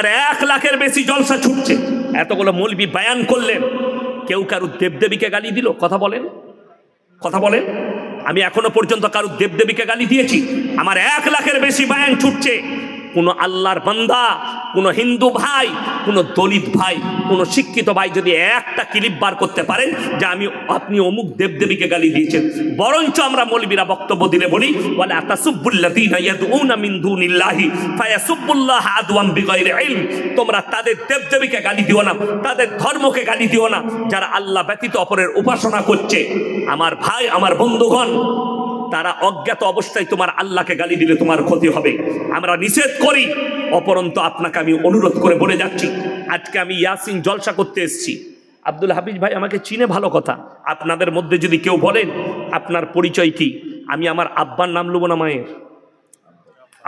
আমার 1 লাখের বেশি জলসা ছুটছে। এতগুলো মৌলবি বয়ান করলেন, কেউ কারু দেবদেবীকে গালি দিল? কথা বলেন, কথা বলেন। আমি এখনো পর্যন্ত কারু দেবদেবীকে গালি দিয়েছি? আমার 1 লাখের বেশি বয়ান ছুটছে। কোনো আল্লাহর বান্দা, কোনো হিন্দু ভাই, কোনো দলিত ভাই, কোনো শিক্ষিত ভাই যদি একটা ক্লিপ বার করতে পারেন যে আপনি অমুক দেবদেবীকে গালি দিয়েছেন, বরঞ্চ আমরা মৌলবীরা বক্তব্য দিলে বলি ওয়ালা তাসুব্বুল্লাযীনা ইয়াদউনা মিন দুনিল্লাহি ফায়াসুব্বুল্লাহ আদওয়াম বিগাইরি ইলম। তোমরা তাদের দেবদেবীকে গালি দিও না, তাদের ধর্মকে গালি দিও না যারা আল্লাহ ব্যতীত অপরের উপাসনা করছে। আমার ভাই, আমার বন্ধুগণ, তারা অজ্ঞাত অবস্থায় তোমার আল্লাহকে গালি দিলে তোমার ক্ষতি হবে। আমরা নিষেধ করি। অপরন্ত আপনাকে আমি অনুরোধ করে বলে যাচ্ছি, আজকে আমি ইয়াসিন জলসা করতে এসেছি। আব্দুল হাফিজ ভাই আমাকে চিনে, ভালো কথা। আপনাদের মধ্যে যদি কেউ বলেন আপনার পরিচয় কি, আমি আমার আব্বার নাম লুবো না মায়ের?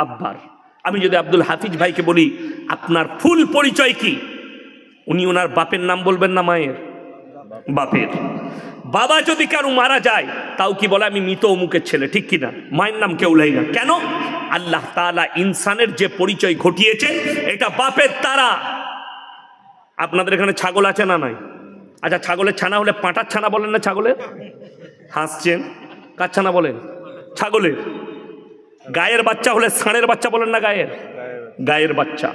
আব্বার। আমি যদি আব্দুল হাফিজ ভাইকে বলি আপনার ফুল পরিচয় কি, উনি ওনার বাপের নাম বলবেন না মায়ের? বাপের। বাবা যদি কারো মারা যায় তাও কি বলে আমি মৃত অমুকের ছেলে, ঠিক কিনা? মায়ের নাম কেউ লাই না। কেন? আল্লাহ তাআলা ইনসানের যে পরিচয় ঘটিয়েছে এটা বাপের তারা। আপনাদের এখানে ছাগল আছে না নাই? আচ্ছা, ছাগলের ছানা হলে পাঁটার ছানা বলেন না ছাগলের? হাসছেন, কার ছানা বলেন? ছাগলের। গায়ের বাচ্চা হলে ষাঁড়ের বাচ্চা বলেন না? গায়ের, গায়ের বাচ্চা।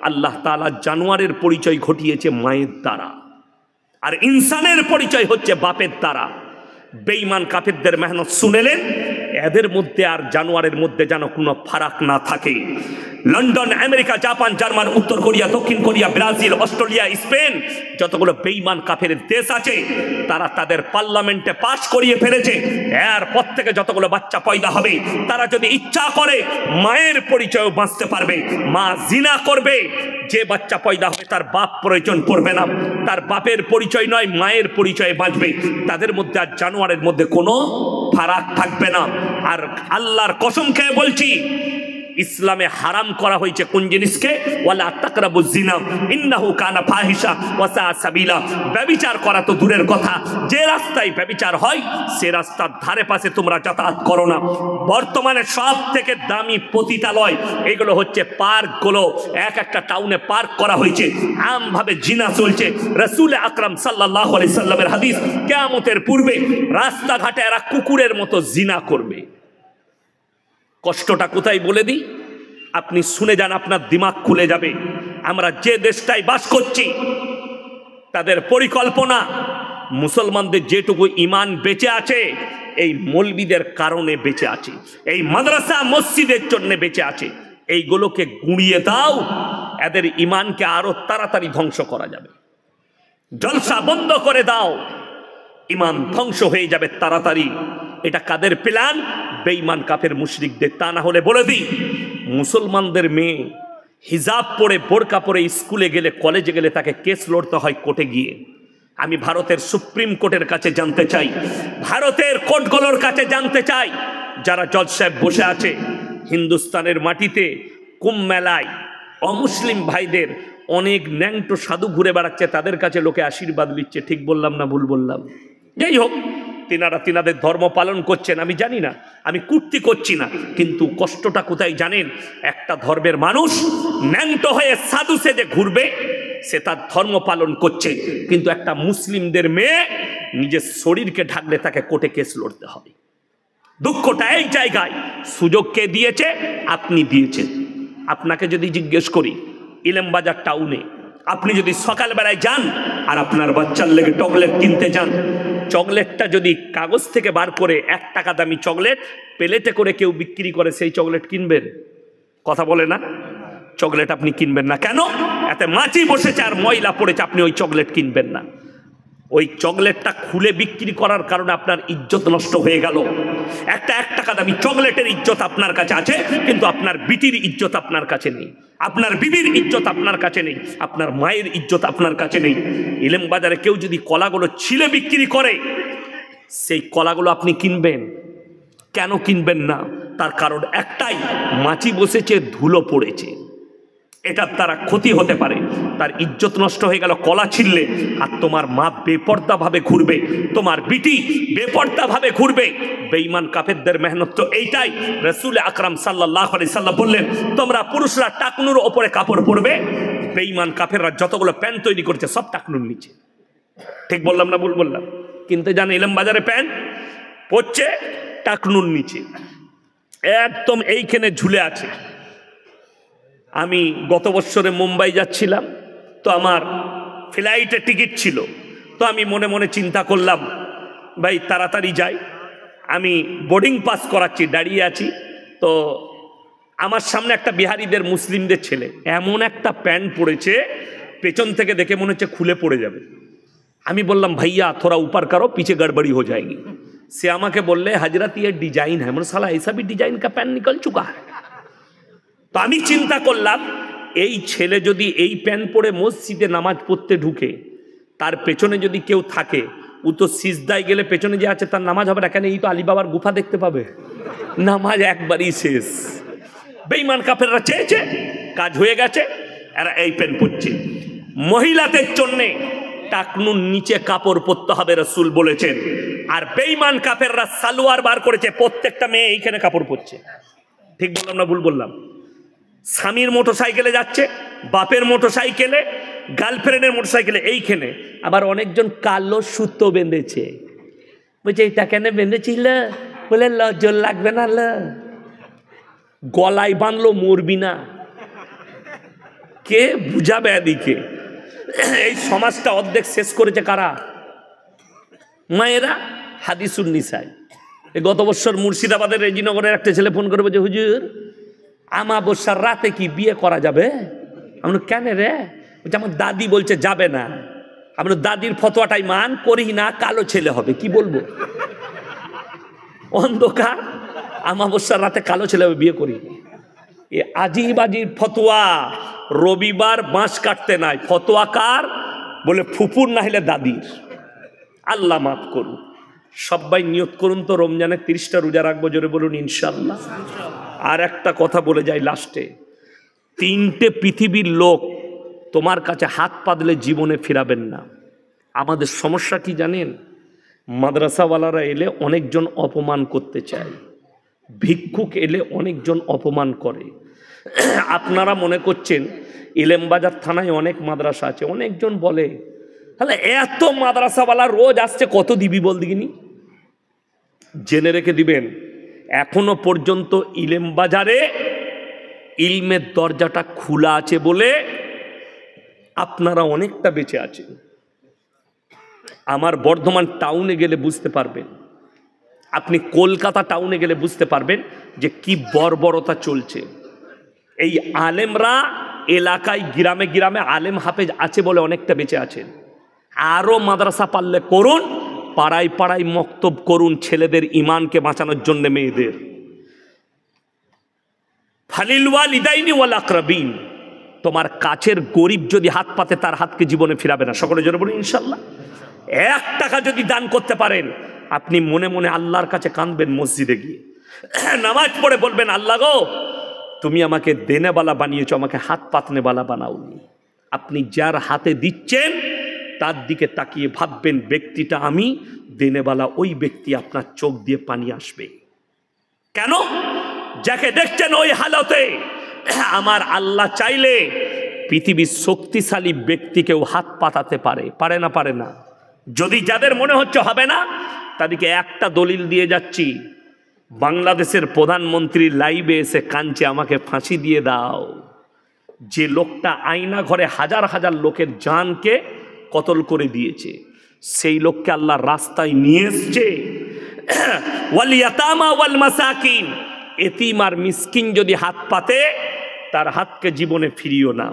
আল্লাহ তাআলা জানোয়ারের পরিচয় ঘটিয়েছে মায়ের দ্বারা, আর ইনসানের পরিচয় হচ্ছে বাপের দ্বারা। বেঈমান কাফেরদের মেহনত শুনেলেন, এদের মধ্যে আর জানোয়ারের মধ্যে যেন কোনো ফারাক না থাকে। লন্ডন, আমেরিকা, জাপান, জার্মান, উত্তর কোরিয়া, দক্ষিণ কোরিয়া, ব্রাজিল, অস্ট্রেলিয়া, স্পেন, যতগুলো বেঈমান কাফের দেশ আছে তারা তাদের পার্লামেন্টে পাশ করিয়ে ফেলেছে এরপর থেকে যতগুলো বাচ্চা পয়দা হবে তারা যদি ইচ্ছা করে মায়ের পরিচয় বাঁচতে পারবে। মা জিনা করবে, যে বাচ্চা পয়দা হবে তার বাপ প্রয়োজন পড়বে না, তার বাপের পরিচয় নয় মায়ের পরিচয়ে বাঁচবে। তাদের মধ্যে আর জানোয়ারের মধ্যে কোনো ফারাক থাকবে না। আর আল্লাহর কসম খেয়ে বলছি, ইসলামে হারাম করা হয়েছে কোন জিনিসকে? ওয়ালা তাকরাবুজ জিনা ইন্নাহু কানা ফাহিশা ওয়া সা সাবিলা। ব্যভিচার করা তো দূরের কথা, যে রাস্তায় ব্যভিচার হয় সে রাস্তার ধারে পাশে তোমরা যাতায়াত করো না। বর্তমানে সব থেকে দামি পতিতালয় এগুলো হচ্ছে পার্কগুলো। এক একটা টাউনে পার্ক করা হয়েছে, আমভাবে জিনা চলছে। রাসূল আকরাম সাল্লাল্লাহু আলাইহি সাল্লামের হাদিস, কিয়ামতের পূর্বে রাস্তাঘাটে এরা কুকুরের মতো জিনা করবে। কষ্টটা কোথায় বলে দিই, আপনি শুনে যান, আপনার দিমাগ খুলে যাবে। আমরা যে দেশটায় বাস করছি তাদের পরিকল্পনা, মুসলমানদের যেটুকু ইমান বেঁচে আছে এই মৌলবীদের কারণে বেঁচে আছে, এই মাদ্রাসা মসজিদের জন্য বেঁচে আছে। এইগুলোকে গুঁড়িয়ে দাও, এদের ইমানকে আরো তাড়াতাড়ি ধ্বংস করা যাবে। জলসা বন্ধ করে দাও, ইমান ধ্বংস হয়ে যাবে তাড়াতাড়ি। এটা কাদের প্ল্যান? বেঈমান কাফের মুশরিকদের। তা না হলে বলে দিই, মুসলমানদের মেয়ে হিজাব পরে বোরকা পরে স্কুলে গেলে, কলেজে গেলে তাকে কেস লড়তে হয় কোর্টে গিয়ে। আমি ভারতের সুপ্রিম কোর্টের কাছে জানতে চাই, ভারতের কোর্টগুলোর কাছে জানতে চাই, যারা জজ সাহেব বসে আছে হিন্দুস্তানের মাটিতে কুম্ভ মেলায় অমুসলিম ভাইদের অনেক ন্যাংটো সাধু ঘুরে বেড়াচ্ছে, তাদের কাছে লোকে আশীর্বাদ নিচ্ছে। ঠিক বললাম না ভুল বললাম? যাই হোক, তিনারা তিনাদের ধর্ম পালন করছেন, আমি জানি না, আমি কুর্তি করছি না, কিন্তু কষ্টটা কোথায় জানেন? একটা ধর্মের মানুষ ন্যাংটো হয়ে সাধু সেজে ঘুরবে, সে তার ধর্ম পালন করছে, কিন্তু একটা মুসলিমদের মেয়ে নিজের শরীরকে ঢাকলে তাকে কোর্টে কেস লড়তে হবে। দুঃখটা এই জায়গায়। সুযোগ কে দিয়েছে? আপনি দিয়েছেন। আপনাকে যদি জিজ্ঞেস করি, ইলামবাজার টাউনে আপনি যদি সকালবেলায় যান আর আপনার বাচ্চার লেগে চকলেট কিনতে যান, চকলেটটা যদি কাগজ থেকে বার করে 1 টাকা দামি চকলেট প্লেটে করে কেউ বিক্রি করে, সেই চকলেট কিনবেন? কথা বলে না? চকলেট আপনি কিনবেন না। কেন? এতে মাছি বসেছে আর ময়লা পড়েছে, আপনি ওই চকলেট কিনবেন না। ওই চকলেটটা খুলে বিক্রি করার কারণে আপনার ইজ্জত নষ্ট হয়ে গেল। একটা 1 টাকা দামি চকলেটের ইজ্জত আপনার কাছে আছে, কিন্তু আপনার বিটির ইজ্জত আপনার কাছে নেই, আপনার বিবির ইজ্জত আপনার কাছে নেই, আপনার মায়ের ইজ্জত আপনার কাছে নেই। ইলেম বাজারে কেউ যদি কলাগুলো ছিলে বিক্রি করে, সেই কলাগুলো আপনি কিনবেন? কেন কিনবেন না? তার কারণ একটাই, মাছি বসেছে, ধুলো পড়েছে। এটার দ্বারা ক্ষতি হতে পারে, তার ইজ্জত নষ্ট হয়ে গেল কলা ছিললে। আর তোমার মা বেপর্দা ভাবে ঘুরবে, তোমার বিটি বেপর্দা ভাবে ঘুরবে। বেঈমান কাফেরদের মেহনত তো এইটাই। রাসূল আকরাম সাল্লাল্লাহু আলাইহি সাল্লাম বললেন, তোমরা পুরুষরা টাকনুর ওপরে কাপড় পরবে। বেঈমান কাফেররা যতগুলো প্যান্ট তৈরি করছে সব টাকনুর নিচে। ঠিক বললাম না ভুল বললাম? কিনতে যান ইলম বাজারে প্যান্ট, পড়ছে টাকনুর নিচে, একদম এইখানে ঝুলে আছে। আমি গত বছরে মুম্বাই যাচ্ছিলাম, তো আমার ফ্লাইটে টিকিট ছিল। তো আমি মনে মনে চিন্তা করলাম, ভাই তাড়াতাড়ি যাই। আমি বোর্ডিং পাস করাচ্ছি, দাঁড়িয়ে আছি। তো আমার সামনে একটা বিহারিদের মুসলিমদের ছেলে এমন একটা প্যান্ট পরেছে, পেছন থেকে দেখে মনে হচ্ছে খুলে পড়ে যাবে। আমি বললাম, ভাইয়া থোড়া উপর করো, পিছে গড়বড়ি হয়ে যায়গি। সে আমাকে বললে, হজরত ये डिजाइन है। মানে সালা ऐसा भी डिजाइन का पैंट निकल चुका है। তো আমি চিন্তা করলাম, এই ছেলে যদি এই প্যান্ট পরে মসজিদে নামাজ পড়তে ঢুকে, তার পেছনে যদি কেউ থাকে, ও তো সিজদায় গেলে পেছনে যে আছে তার নামাজ হবে না। কেন? এই তো আলী বাবার গুফা দেখতে পাবে, নামাজ একবারই শেষ। বেঈমান কাফেররা চেয়েছে, কাজ হয়ে গেছে, এরা এই প্যান্ট পরছে। মহিলাদের জন্যে টাকনুর নিচে কাপড় পরতে হবে, রাসূল বলেছেন। আর বেঈমান কাফেররা সালোয়ার বার করেছে, প্রত্যেকটা মেয়ে এইখানে কাপড় পরছে। ঠিক বললাম না ভুল বললাম? স্বামীর মোটরসাইকেলে যাচ্ছে, বাপের মোটরসাইকেলে, গার্লফ্রেন্ডের মোটরসাইকেলে, এইখানে আবার অনেকজন কালো সুতো বেঁধেছে। বলছে এটা কেন বেঁধেছিল? বলে লজ্জা লাগবে না। গলায় বাঁধলো, মরবি না। কে বুঝাবে এদিকে? এই সমাজটা অর্ধেক শেষ করেছে কারা? মায়েরা। হাদিসুন নিসাই। গত বছর মুর্শিদাবাদের রেজিনগরের একটা ছেলে ফোন করে বলছে, হুজুর আমাবস্যার রাতে কি বিয়ে করা যাবে? আমরা কেন রে? বলছে আমার দাদি বলছে যাবে না। আমরা দাদির ফতোয়াটাই মান করি না, কালো ছেলে হবে। কি বলবো? অন্ধকার আমাবস্যার রাতে কালো ছেলে হবে, বিয়ে করি। এ আজিব আজিব ফতোয়া। রবিবার বাঁশ কাটতে নাই, ফতোয়া কার? বলে ফুপুর না হলে দাদির। আল্লাহ মাফ করুন। সবাই নিয়ত করুন তো রমজানের 30টা রোজা রাখবো, জোরে বলুন ইনশাল্লাহ। আর একটা কথা বলে যাই লাস্টে, 3টে পৃথিবীর লোক তোমার কাছে হাত পাতলে জীবনে ফিরাবেন না। আমাদের সমস্যা কি জানেন? মাদ্রাসাওয়ালারা এলে অনেকজন অপমান করতে চায়, ভিক্ষুক এলে অনেকজন অপমান করে। আপনারা মনে করছেন ইলেমবাজার থানায় অনেক মাদ্রাসা আছে, অনেকজন বলে তাহলে এত মাদ্রাসাওয়ালা রোজ আসছে, কত দিবি বল দিগিনি? জেনে রেখে দিবেন, এখনো পর্যন্ত ইলেমবাজারে ইলমের দরজাটা খোলা আছে বলে আপনারা অনেকটা বেঁচে আছেন। আমার বর্ধমান টাউনে গেলে বুঝতে পারবেন, আপনি কলকাতা টাউনে গেলে বুঝতে পারবেন যে কি বর্বরতা চলছে। এই আলেমরা এলাকায় গ্রামে গ্রামে আলেম হাফেজ আছে বলে অনেকটা বেঁচে আছেন। আরও মাদ্রাসা পারলে করুন, পাড়ায় পাড়ায় মক্তব করুন, ছেলেদের ইমানকে বাঁচানোর জন্য, মেয়েদের। ফালিল ওয়ালিদাইনি ওয়াল আকরাবিন। তোমার কাছের গরিব যদি হাত পাতে, তার হাতকে জীবনে ফিরাবে না। সকলে জোরে বলুন ইনশাল্লাহ। 1 টাকা যদি দান করতে পারেন, আপনি মনে মনে আল্লাহর কাছে কাঁদবেন, মসজিদে গিয়ে নামাজ পড়ে বলবেন, আল্লাহ গো তুমি আমাকে দেনেবালা বানিয়েছো, আমাকে হাত পাতনেবালা বানাওনি। আপনি যার হাতে দিচ্ছেন তার দিকে তাকিয়ে ভাববেন, ব্যক্তিটা আমি, দেনেবালা ওই ব্যক্তি। আপনার চোখ দিয়ে পানি আসবে। কেন? যাকে দেখছেন ওই হালতে, আমার আল্লাহ চাইলে পৃথিবীর শক্তিশালী ব্যক্তিকেও হাত পাতাতে পারে। পারে না? পারে না? যদি যাদের মনে হচ্ছে হবে না, তাদেরকে একটা দলিল দিয়ে যাচ্ছি। বাংলাদেশের প্রধানমন্ত্রী লাইভে এসে কাঁদছে, আমাকে ফাঁসি দিয়ে দাও। যে লোকটা আয়না ঘরে হাজার হাজার লোকের জানকে কতল করে দিয়েছে, সেই লোককে আল্লাহ রাস্তায় নিয়ে এসছে। ওয়াল ইয়াতামা ওয়াল মাসাকিন, এতিম আর মিসকিন যদি হাত পাতে, তার হাতকে জীবনে ফিরিও না।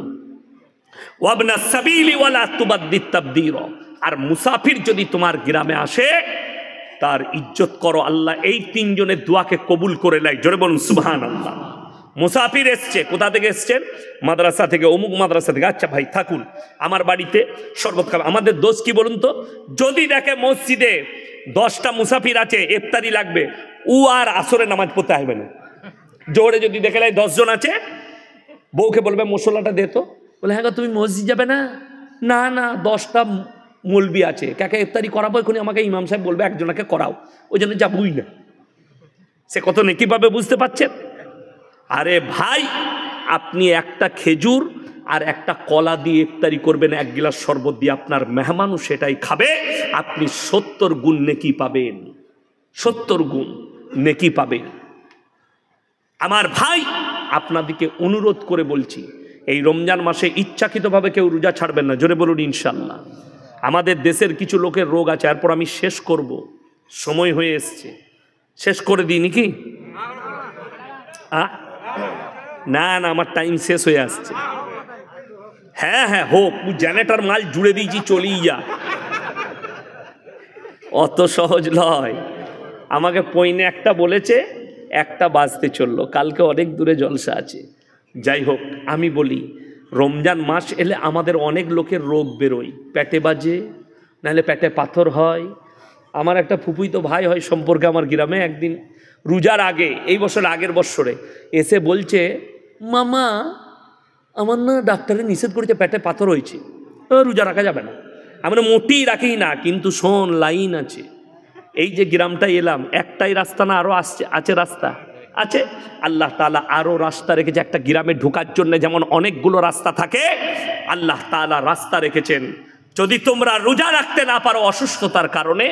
ওয়াবনা সাবিলি ওয়ালা তুবাদ্দিত তাবদীরা। আর মুসাফির যদি তোমার গ্রামে আসে, তার ইজ্জত করো। আল্লাহ এই 3 জনের দোয়াকে কবুল করে নেয়। জোরে বলুন সুবহানাল্লাহ। মুসাফির এসছে, কোথা থেকে এসছেন? মাদ্রাসা থেকে, অমুক মাদ্রাসা থেকে। আচ্ছা ভাই থাকুন, আমার বাড়িতে শরবত খাবে। আমাদের দোষ কি বলুন তো? যদি দেখে মসজিদে 10টা মুসাফির আছে, ইফতারি লাগবে, ও আর আসরে নামাজ পড়তে আসবে না। জোরে যদি দেখে 10 জন আছে, বউকে বলবে মশলাটা দে তো, বলে হ্যাঁ গো তুমি মসজিদ যাবে না? না না 10টা মলবি আছে, কাকে ইফতারি করাবো, এখনই আমাকে ইমাম সাহেব বলবে একজনকে করাও, ওই জন্য যাবই না। সে কত নেকি পাবে বুঝতে পারছেন? আরে ভাই, আপনি একটা খেজুর আর একটা কলা দিয়ে ইফতারি করবেন, 1 গিলাস শরবত দিয়ে, আপনার মেহমানও সেটাই খাবে, আপনি 70 গুণ নেকি পাবেন, 70 গুণ নেকি পাবেন। আমার ভাই, আপনাদেরকে অনুরোধ করে বলছি, এই রমজান মাসে ইচ্ছাকৃতভাবে কেউ রোজা ছাড়বেন না, জোরে বলুন ইনশাল্লাহ। আমাদের দেশের কিছু লোকের রোগ আছে, এরপর আমি শেষ করব, সময় হয়ে এসছে, শেষ করে দিই নাকি? না না, আমার টাইম শেষ হয়ে আসছে। হ্যাঁ হ্যাঁ হোক, জেনারেটর মাল জুড়ে দিয়েছি, চলেই যা, অত সহজ নয়। আমাকে পয়নে 1টা বলেছে, 1টা বাজতে চললো, কালকে অনেক দূরে জলসা আছে। যাই হোক, আমি বলি, রমজান মাস এলে আমাদের অনেক লোকের রোগ বেরোয়, পেটে বাজে, নাহলে পেটে পাথর হয়। আমার একটা ফুফুইতো ভাই হয় সম্পর্কে আমার গ্রামে, একদিন রোজার আগে, এই বছর আগের বছরে এসে বলছে, মামা আমার না ডাক্তারে নিষেধ করেছে, পেটে পাথর হয়েছে, রোজা রাখা যাবে না। আমরা মোটেই রাখি না, কিন্তু শোন, লাইন আছে। এই যে গ্রামটায় এলাম, একটাই রাস্তা না, আরও আছে রাস্তা আছে। আল্লাহ তাআলা আরও রাস্তা রেখেছে, একটা গ্রামে ঢোকার জন্য যেমন অনেকগুলো রাস্তা থাকে, আল্লাহ তাআলা রাস্তা রেখেছেন। যদি তোমরা রোজা রাখতে না পারো অসুস্থতার কারণে,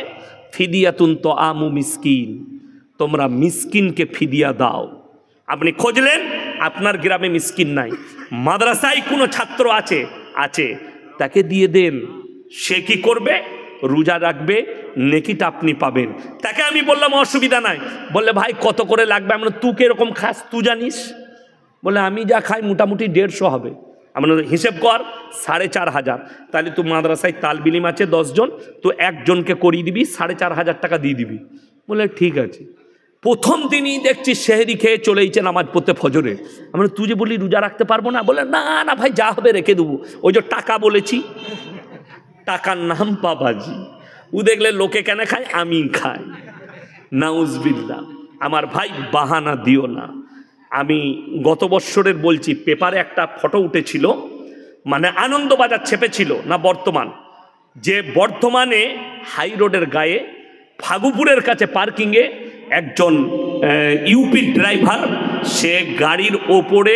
ফিদিয়াতুন তোআমু মিসকিন, তোমরা মিসকিনকে ফিদিয়া দাও। আপনি খুঁজলেন, আপনার গ্রামে মিসকিন নাই, মাদ্রাসায় কোনো ছাত্র আছে, তাকে দিয়ে দেন। সে কি করবে? রোজা রাখবে, নেকিটা আপনি পাবেন। তাকে আমি বললাম অসুবিধা নাই, বললে ভাই কত করে লাগবে? আমরা তুই কিরকম খাস তুই জানিস? বলে আমি যা খাই মোটামুটি 150 হবে। আমরা হিসেব কর, 4500। তাহলে তুই মাদ্রাসায় তালবিলিম আছে 10 জন, তো একজনকে করিয়ে দিবি, 4500 টাকা দিয়ে দিবি। বলে ঠিক আছে। প্রথম দিনই দেখছি সেহরি খেয়ে চলেইছে নামাজ পড়তে ফজরে। আমরা তুই যে বলি রোজা রাখতে পারবো না, বলে না না ভাই যা হবে রেখে দেবো। ওই যে টাকা বলেছি, টাকার নাম বাবাজি, ও দেখলে লোকে কেন খায়, আমি খাই, নাউজবিল্লাহ। আমার ভাই বাহানা দিও না। আমি গত বৎসরের বলছি, পেপারে একটা ফটো উঠেছিল, মানে আনন্দবাজার ছেপেছিল না বর্তমান, যে বর্ধমানে হাই রোডের গায়ে ফাগুপুরের কাছে পার্কিংয়ে একজন ইউপি ড্রাইভার, সে গাড়ির ওপরে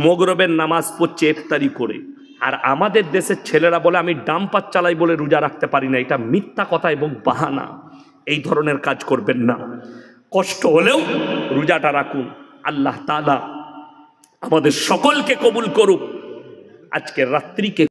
মগরবের নামাজ পড়ছে ইফতারি করে। আর আমাদের দেশের ছেলেরা বলে আমি ডাম্পার চালাই বলে রোজা রাখতে পারি না। এটা মিথ্যা কথা এবং বাহানা। এই ধরনের কাজ করবেন না। কষ্ট হলেও রোজাটা রাখুন। আল্লাহ তাআলা আমাদের সকলকে কবুল করুক। আজকের রাত্রিকে